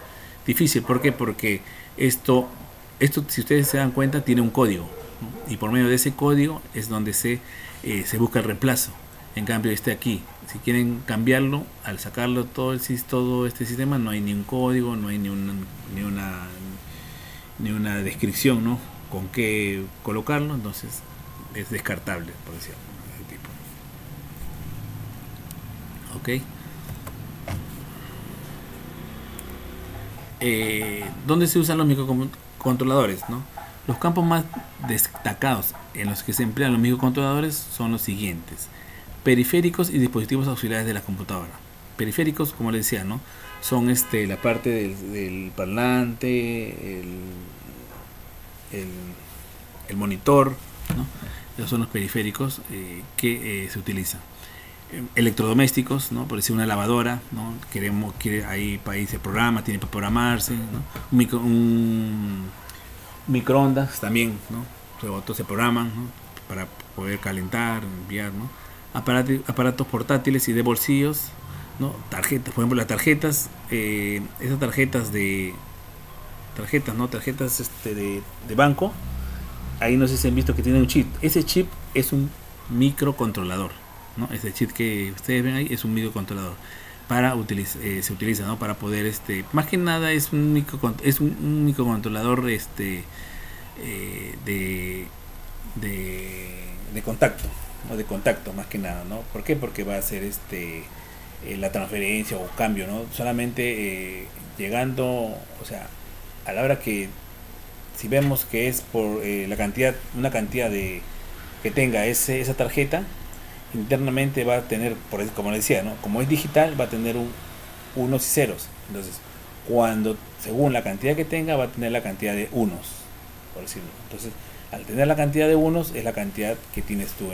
difícil. ¿Por qué? Porque esto si ustedes se dan cuenta, tiene un código, ¿no? Y por medio de ese código es donde se busca el reemplazo. En cambio aquí, si quieren cambiarlo, al sacarlo todo este sistema, no hay ni un código, no hay ni una descripción, ¿no? Con qué colocarlo, entonces es descartable, por decirlo, ¿no? Ese tipo. Ok. ¿Dónde se usan los microcontroladores, ¿no? Los campos más destacados en los que se emplean los microcontroladores son los siguientes: periféricos y dispositivos auxiliares de la computadora. Periféricos, como les decía, ¿no? Son la parte del parlante, el monitor, ¿no? Esos son los periféricos que se utilizan. Electrodomésticos, ¿no? Por decir una lavadora, ¿no? Ahí se programa, tiene para programarse, ¿no? Un microondas también, ¿no? Otros se programan, ¿no? Para poder calentar, enviar, ¿no? Aparatos portátiles y de bolsillos, ¿no? Tarjetas, por ejemplo, las tarjetas, esas tarjetas de banco, ahí no sé si han visto que tiene un chip. Ese chip es un microcontrolador, ¿no? Ese chip que ustedes ven ahí es un microcontrolador se utiliza, ¿no? Para poder más que nada es un microcontrolador de contacto, ¿no? De contacto más que nada, ¿no? ¿Por qué? Porque va a hacer la transferencia o cambio, ¿no? Solamente llegando, o sea, a la hora que, si vemos que es por una cantidad que tenga esa tarjeta, internamente va a tener, como les decía, ¿no? Como es digital, va a tener unos y ceros. Entonces, según la cantidad que tenga, va a tener la cantidad de unos, por decirlo. Entonces, al tener la cantidad de unos, es la cantidad que tienes tú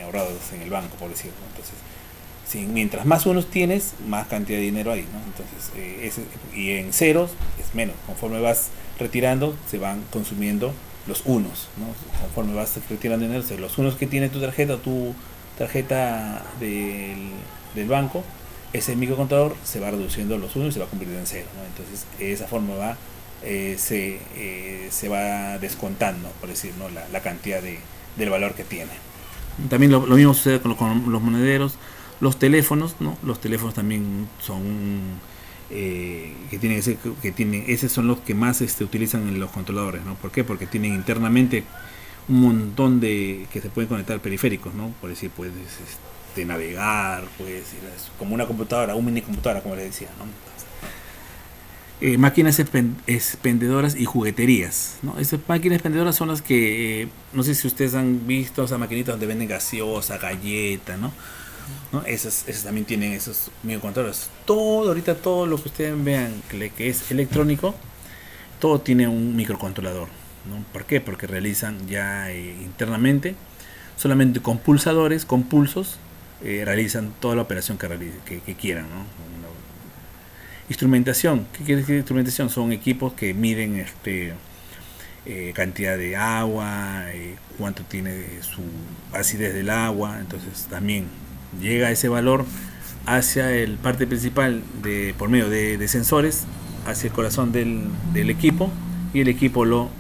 ahorrados en el banco, por decirlo. Entonces, mientras más unos tienes, más cantidad de dinero hay, ¿no? Entonces, y en ceros es menos. Conforme vas retirando, se van consumiendo los unos, ¿no? Conforme vas retirando dinero, los unos que tiene tu tarjeta del banco, ese microcontrolador se va reduciendo los unos y se va convirtiendo en cero, ¿no? Entonces, de esa forma se va descontando, por decir, ¿no? la cantidad del valor que tiene. También lo mismo sucede con los monederos, los teléfonos, ¿no? Los teléfonos también son esos son los que más utilizan en los controladores, ¿no? ¿Por qué? Porque tienen internamente un montón que se pueden conectar periféricos, ¿no? Por decir, puedes navegar, puedes ir como una computadora, un mini computadora, como les decía, ¿no? Máquinas expendedoras y jugueterías, ¿no? Esas máquinas expendedoras son las que, no sé si ustedes han visto esas maquinitas donde venden gaseosa, galleta, ¿no? Esas también tienen esos microcontroladores. Ahorita todo lo que ustedes vean que es electrónico, todo tiene un microcontrolador, ¿no? ¿Por qué? Porque realizan ya internamente, solamente con pulsadores, con pulsos, realizan toda la operación que quieran, ¿no? Instrumentación. ¿Qué quiere decir instrumentación? Son equipos que miden cantidad de agua, cuánto tiene su acidez del agua. Entonces también llega ese valor hacia el parte principal por medio de sensores hacia el corazón del equipo, y el equipo lo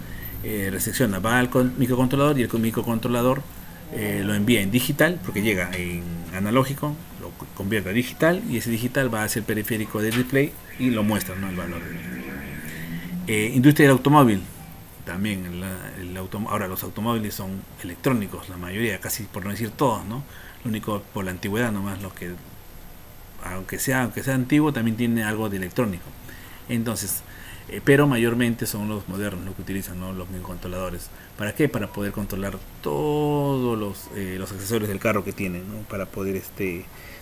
recepciona, va al microcontrolador, y el microcontrolador lo envía en digital, porque llega en analógico, lo convierte a digital, y ese digital va hacia el periférico del display y lo muestra, ¿no? El valor. Industria del automóvil también. Ahora los automóviles son electrónicos, la mayoría, casi por no decir todos, ¿no? Lo único por la antigüedad nomás, aunque sea antiguo, también tiene algo de electrónico. Entonces, pero mayormente son los modernos los que utilizan, ¿no? Los microcontroladores. ¿Para qué? Para poder controlar todos los accesorios del carro que tienen, ¿no? Para poder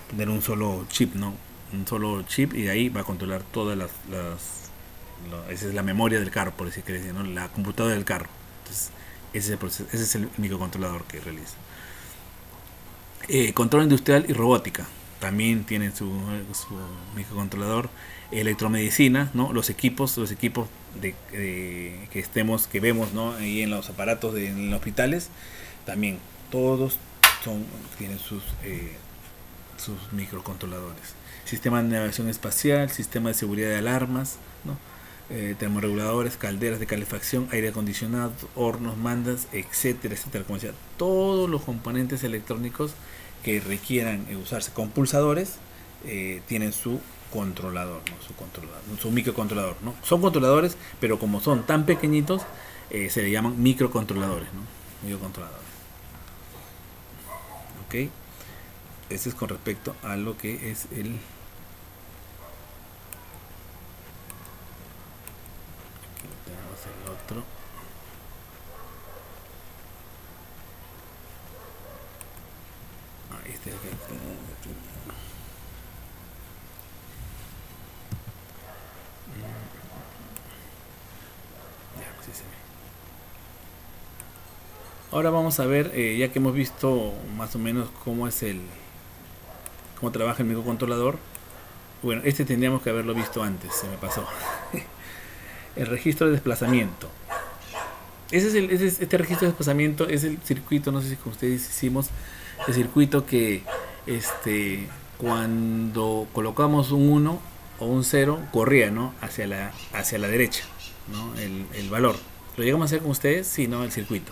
tener un solo chip, ¿no? un solo chip, y de ahí va a controlar todas esa es la memoria del carro, por decir, ¿no? La computadora del carro. Entonces, ese es el microcontrolador que realiza. Control industrial y robótica también tienen su microcontrolador. Electromedicina, ¿no? Los equipos que vemos, ¿no? Ahí en los aparatos en los hospitales, también todos tienen sus microcontroladores. Sistema de navegación espacial, sistema de seguridad de alarmas, ¿no? Termorreguladores, calderas de calefacción, aire acondicionado, hornos, mandas, etcétera, etcétera. Como decía, todos los componentes electrónicos que requieran usarse con pulsadores tienen su controlador, ¿no? Su microcontrolador, ¿no? Son controladores, pero como son tan pequeñitos, se le llaman microcontroladores, ¿no? Microcontroladores. Ok. Este es con respecto a lo que es el... Aquí tenemos el otro. Este de acá. Ya, pues sí se ve. Ahora vamos a ver, ya que hemos visto más o menos cómo trabaja el microcontrolador. Bueno, este tendríamos que haberlo visto antes, se me pasó. El registro de desplazamiento. Este registro de desplazamiento es el circuito, no sé si con ustedes hicimos el circuito que cuando colocamos un 1 o un 0 corría, ¿no? hacia la derecha, ¿no? El valor. ¿Lo llegamos a hacer con ustedes? Sí, ¿no? El circuito.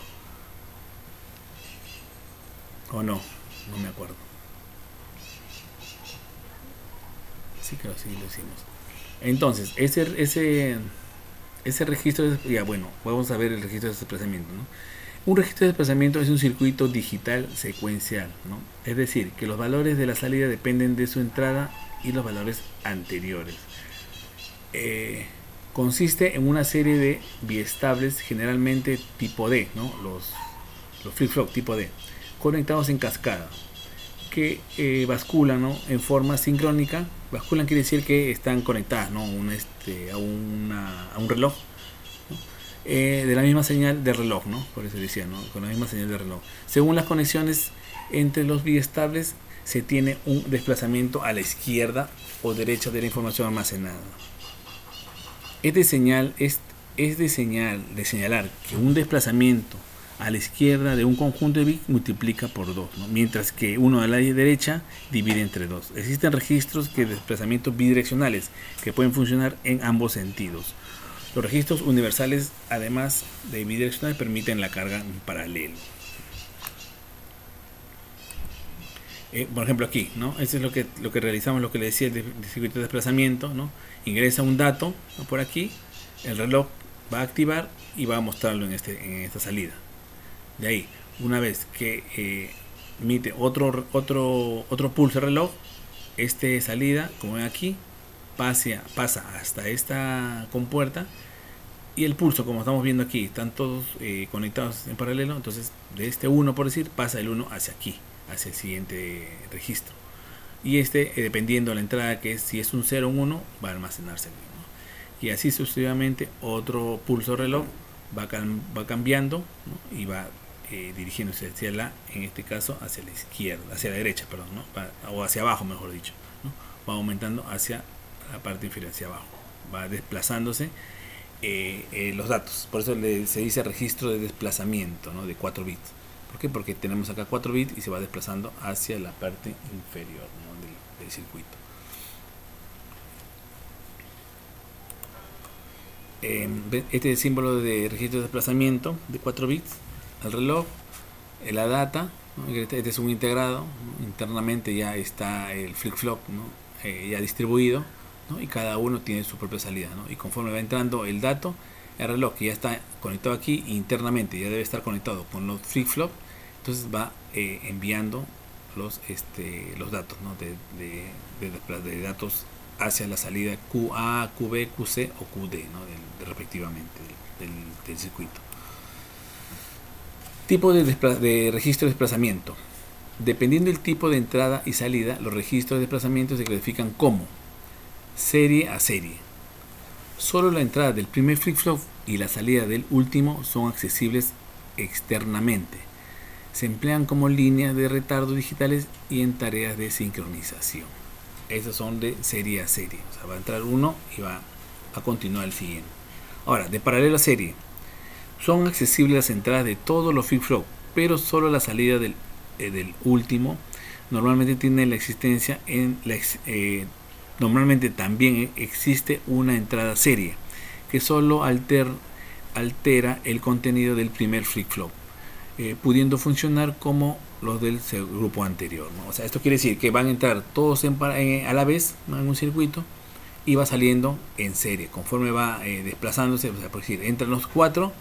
¿O no? No me acuerdo. Sí, creo que sí lo hicimos. Entonces, ese registro, ya bueno, vamos a ver el registro de desplazamiento, ¿no? Un registro de desplazamiento es un circuito digital secuencial, ¿no? Es decir, que los valores de la salida dependen de su entrada y los valores anteriores. Consiste en una serie de biestables, generalmente tipo D, ¿no? Los flip-flop tipo D, conectados en cascada, que basculan, ¿no? En forma sincrónica. Basculan quiere decir que están conectadas, ¿no? A un reloj, ¿no? De la misma señal de reloj, ¿no? Por eso decía, ¿no? Con la misma señal de reloj. Según las conexiones entre los biestables, se tiene un desplazamiento a la izquierda o derecha de la información almacenada. Es de señalar que un desplazamiento a la izquierda de un conjunto de bits multiplica por 2, ¿no? Mientras que uno a la derecha divide entre 2. Existen registros de desplazamientos bidireccionales que pueden funcionar en ambos sentidos. Los registros universales, además de bidireccionales, permiten la carga en paralelo. Por ejemplo aquí, ¿no? Eso es lo que realizamos, lo que le decía el circuito de desplazamiento, ¿no? Ingresa un dato, ¿no? Por aquí, el reloj va a activar y va a mostrarlo en esta salida. De ahí, una vez que emite otro pulso de reloj, salida, como ven aquí, pasa hasta esta compuerta, y el pulso, como estamos viendo aquí, están todos conectados en paralelo. Entonces de este 1, por decir, pasa el 1 hacia aquí, hacia el siguiente registro, y dependiendo de la entrada, que si es un 0 o un 1, va a almacenarse aquí, ¿no? Y así sucesivamente otro pulso reloj va cambiando, ¿no? Y va dirigiéndose en este caso hacia la izquierda, hacia la derecha, perdón, ¿no? O hacia abajo, mejor dicho, ¿no? Va aumentando hacia la parte inferior, hacia abajo, va desplazándose los datos. Por eso se dice registro de desplazamiento, ¿no? De 4 bits. ¿Por qué? Porque tenemos acá 4 bits y se va desplazando hacia la parte inferior, ¿no? del circuito. Este símbolo de registro de desplazamiento de 4 bits, el reloj, la data, ¿no? Este es un integrado, ¿no? Internamente ya está el flip-flop, ¿no? Ya distribuido, ¿no? Y cada uno tiene su propia salida, ¿no? Y conforme va entrando el dato, el reloj que ya está conectado aquí internamente ya debe estar conectado con los flip-flop, entonces va enviando los datos, ¿no? de datos hacia la salida QA, QB, QC o QD, ¿no? Respectivamente del circuito. Tipo de registro de desplazamiento, Dependiendo del tipo de entrada y salida, los registros de desplazamiento se clasifican como serie a serie. Solo la entrada del primer flip-flop y la salida del último son accesibles externamente. Se emplean como líneas de retardo digitales y en tareas de sincronización. Esas son de serie a serie. O sea, va a entrar uno y va a continuar el siguiente. Ahora, de paralelo a serie. Son accesibles las entradas de todos los flip-flop, pero solo la salida del último. Normalmente tiene la existencia normalmente también existe una entrada serie que solo altera el contenido del primer flip-flop, pudiendo funcionar como los del grupo anterior, ¿no? O sea, esto quiere decir que van a entrar todos a la vez, ¿no?, en un circuito, y va saliendo en serie conforme va desplazándose. O sea, por decir, entran los 4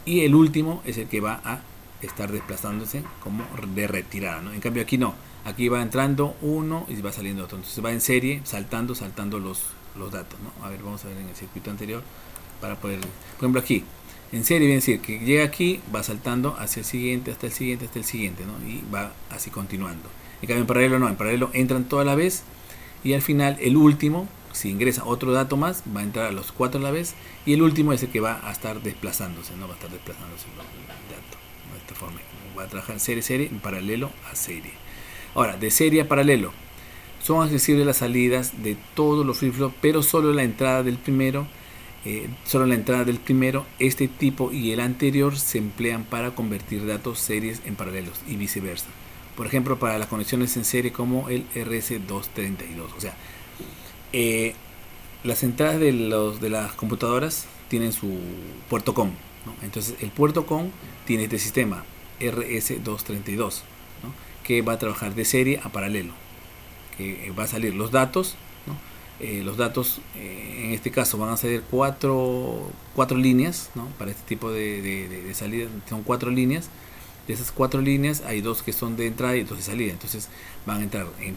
y el último es el que va a estar desplazándose como de retirada, ¿no? En cambio aquí no, aquí va entrando uno y va saliendo otro, entonces va en serie saltando los datos, ¿no? A ver, vamos a ver en el circuito anterior para poder, por ejemplo aquí en serie viene a decir que llega aquí, va saltando hacia el siguiente, hasta el siguiente, ¿no? Y va así continuando. En cambio en paralelo no, en paralelo entran toda la vez y al final el último, si ingresa otro dato más, va a entrar a los 4 a la vez y el último es el que va a estar desplazándose, ¿no? Va a estar desplazándose el dato, ¿no? De esta forma va a trabajar serie, en paralelo a serie. Ahora, de serie a paralelo, son accesibles las salidas de todos los flip-flop, pero solo la entrada del primero. Este tipo y el anterior se emplean para convertir datos series en paralelos y viceversa. Por ejemplo, para las conexiones en serie como el RS232. O sea, las entradas de las computadoras tienen su puerto COM, ¿no? Entonces el puerto COM tiene este sistema RS232, ¿no?, que va a trabajar de serie a paralelo, que va a salir los datos, ¿no? Los datos en este caso van a salir cuatro líneas, ¿no? Para este tipo de salida son 4 líneas. De esas 4 líneas hay 2 que son de entrada y 2 de salida, entonces van a entrar en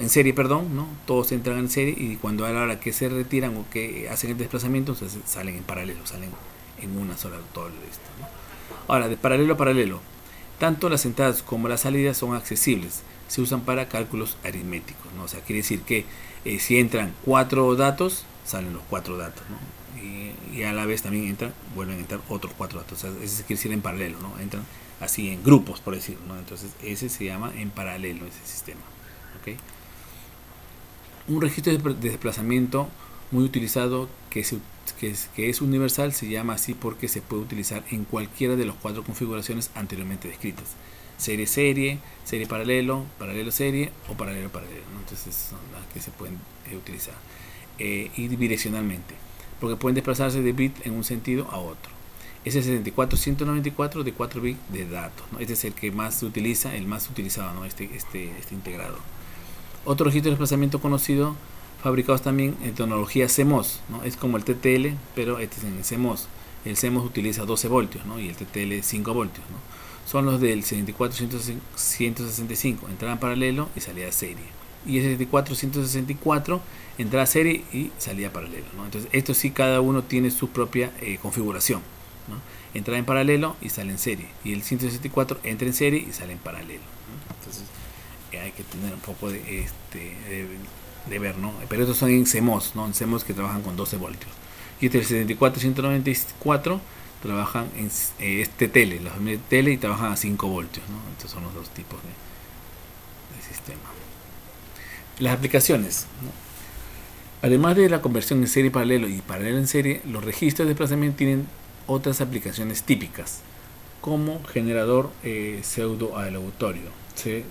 serie, ¿no? Todos entran en serie y cuando a la hora que se retiran o que hacen el desplazamiento, entonces salen en paralelo, salen en una sola todo esto, ¿no? Ahora, de paralelo a paralelo, tanto las entradas como las salidas son accesibles, se usan para cálculos aritméticos, ¿no? O sea, quiere decir que si entran 4 datos, salen los 4 datos, ¿no? Y a la vez también vuelven a entrar otros 4 datos. O sea, ese quiere decir en paralelo, ¿no? Entran así en grupos, por decirlo, ¿no? Entonces ese se llama en paralelo, ese sistema, ¿okay? Un registro de desplazamiento muy utilizado que es universal se llama así porque se puede utilizar en cualquiera de las 4 configuraciones anteriormente descritas: serie, paralelo serie o paralelo, ¿no? Entonces son las que se pueden utilizar y bidireccionalmente, porque pueden desplazarse de bit en un sentido a otro. Es el 74194 de 4 bits de datos, ¿no? Este es el que más se utiliza, el más utilizado, ¿no? Este integrador. Otro registro de desplazamiento conocido, fabricados también en tecnología CMOS, ¿no? Es como el TTL, pero este es en el CMOS. El CMOS utiliza 12 voltios, ¿no? Y el TTL 5 voltios, ¿no? Son los del 74165, entrada en paralelo y salida serie. Y el 74164, entrada serie y salida paralelo, ¿no? Entonces, estos sí, cada uno tiene su propia configuración, ¿no? Entra en paralelo y sale en serie. Y el 164 entra en serie y sale en paralelo, ¿no? Entonces, hay que tener un poco de ver, ¿no? Pero estos son en CMOS, ¿no? En CMOS que trabajan con 12 voltios. Y este 74194 trabajan en tele, los tele, y trabajan a 5 voltios, ¿no? Estos son los 2 tipos de sistema. Las aplicaciones, ¿no? Además de la conversión en serie paralelo y paralelo en serie, los registros de desplazamiento tienen otras aplicaciones típicas, como generador pseudo-aleatorio. Se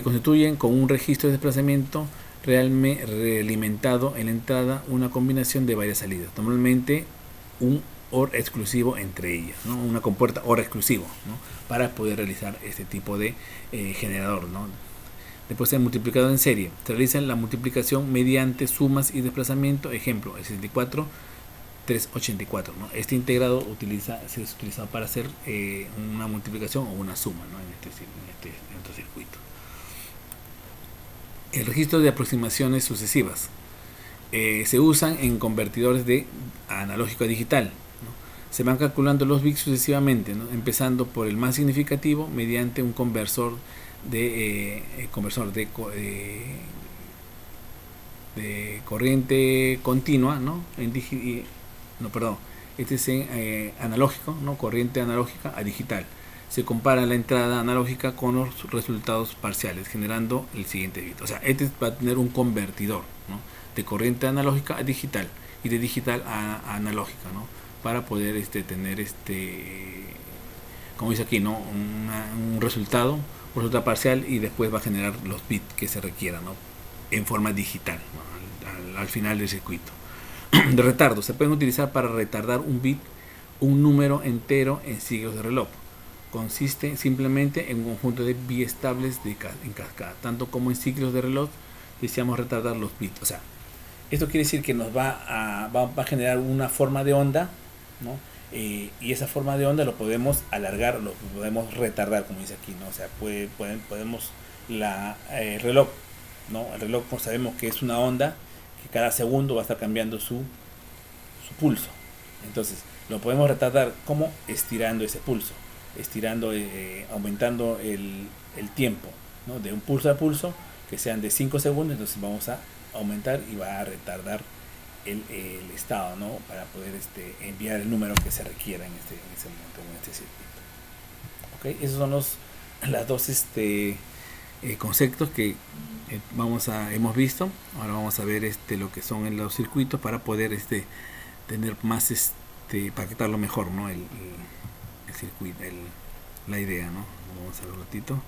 constituyen con un registro de desplazamiento realimentado en la entrada una combinación de varias salidas, normalmente un OR exclusivo entre ellas, ¿no? Una compuerta OR exclusivo, ¿no? Para poder realizar este tipo de generador, ¿no? Después del multiplicador en serie, se realiza la multiplicación mediante sumas y desplazamiento. Ejemplo, el 64384, ¿no? Este integrado se es utilizado para hacer una multiplicación o una suma, ¿no? En este circuito. El registro de aproximaciones sucesivas se usan en convertidores de analógico a digital, ¿no? Se van calculando los bits sucesivamente, ¿no? Empezando por el más significativo mediante un conversor de corriente continua, ¿no? Este es analógico, ¿no? Corriente analógica a digital. Se compara la entrada analógica con los resultados parciales, generando el siguiente bit. O sea, este va a tener un convertidor, ¿no? De corriente analógica a digital y de digital a analógica, ¿no? Para poder tener como dice aquí, ¿no? Un resultado parcial, y después va a generar los bits que se requieran, ¿no? En forma digital, ¿no? al final del circuito. De retardo, se pueden utilizar para retardar un bit, un número entero en siglos de reloj. Consiste simplemente en un conjunto de biestables en cascada, tanto como en ciclos de reloj deseamos retardar los bits. O sea, esto quiere decir que nos va a generar una forma de onda, ¿no? Y esa forma de onda lo podemos alargar, lo podemos retardar, como dice aquí, ¿no? O sea, podemos el reloj, ¿no? El reloj, pues, sabemos que es una onda que cada segundo va a estar cambiando su pulso. Entonces, lo podemos retardar como estirando ese pulso, aumentando el tiempo, ¿no? De un pulso a pulso, que sean de 5 segundos. Entonces vamos a aumentar y va a retardar el estado, ¿no? Para poder enviar el número que se requiera en ese momento, en este circuito. ¿Okay? Esos son las dos conceptos que hemos visto. Ahora vamos a ver lo que son en los circuitos para poder tener más para quitarlo mejor, ¿no? El circuito, la idea, ¿no? Vamos a ver un ratito.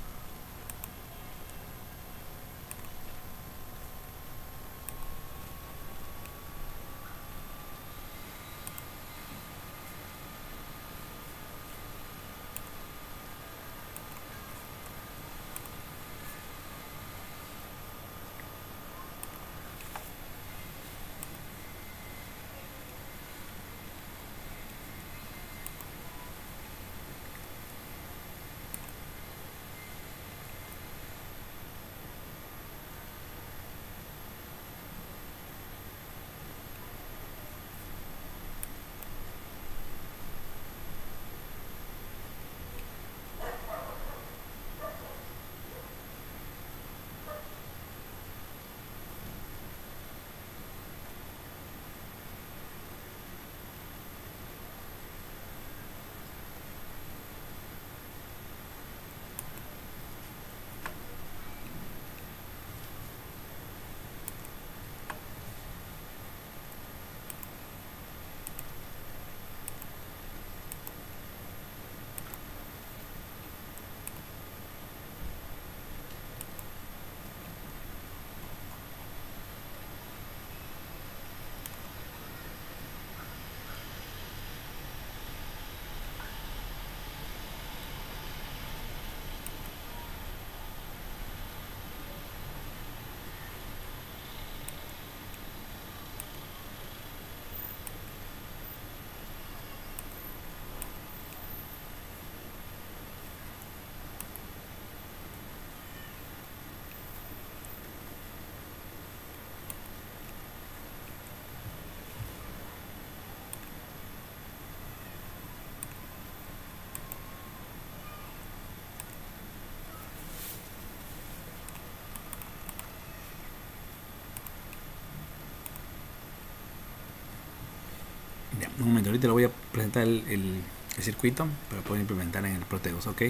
Ya, un momento, ahorita le voy a presentar el circuito para poder implementar en el Proteus, ¿ok?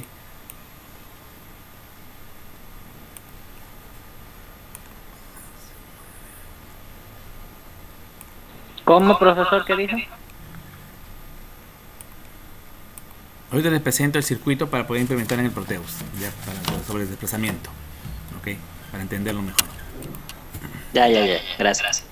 ¿Cómo, profesor? ¿Qué dijo? Ahorita les presento el circuito para poder implementar en el Proteus, ya, sobre el desplazamiento, ¿ok? Para entenderlo mejor. Ya, gracias.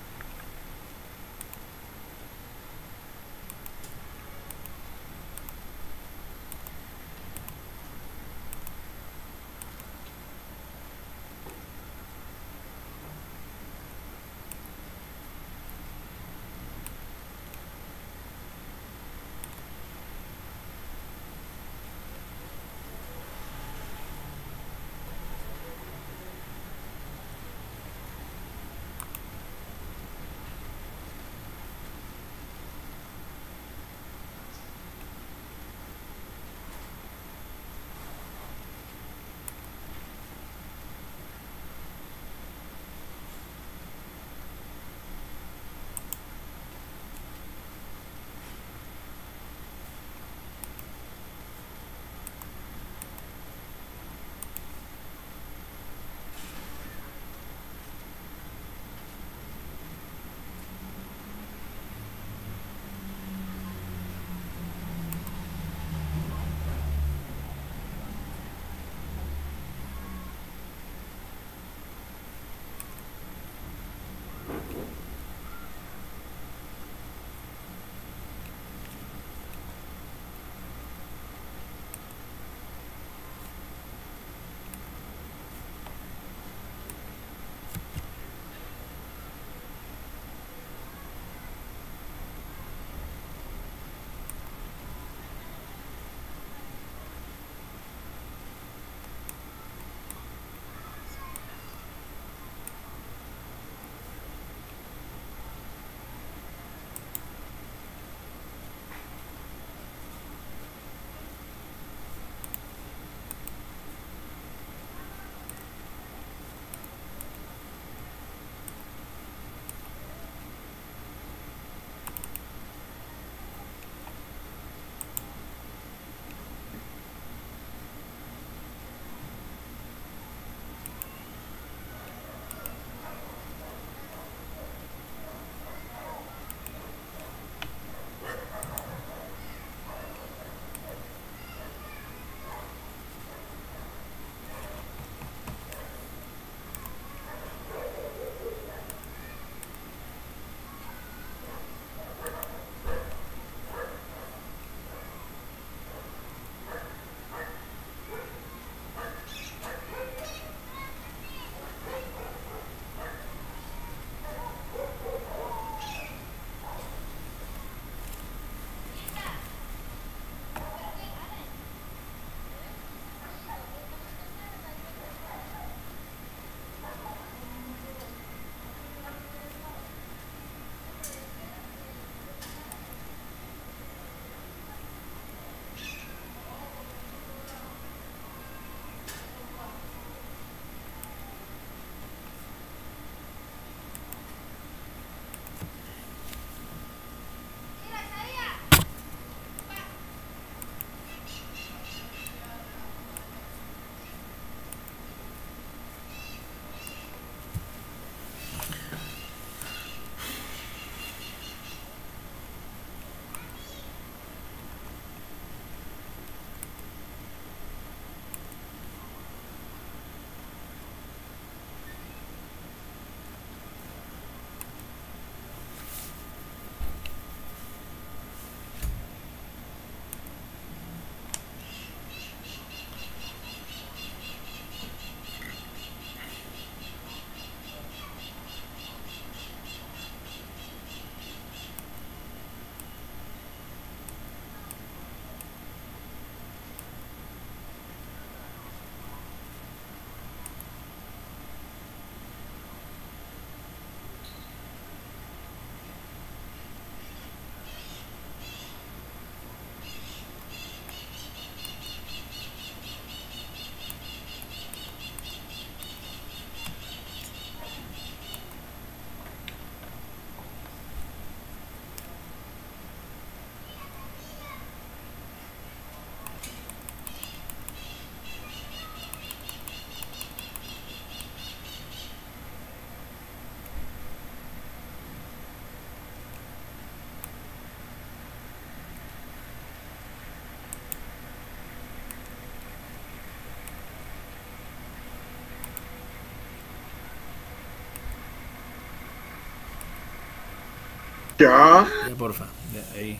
Ya. Ya, porfa. Ya, ahí.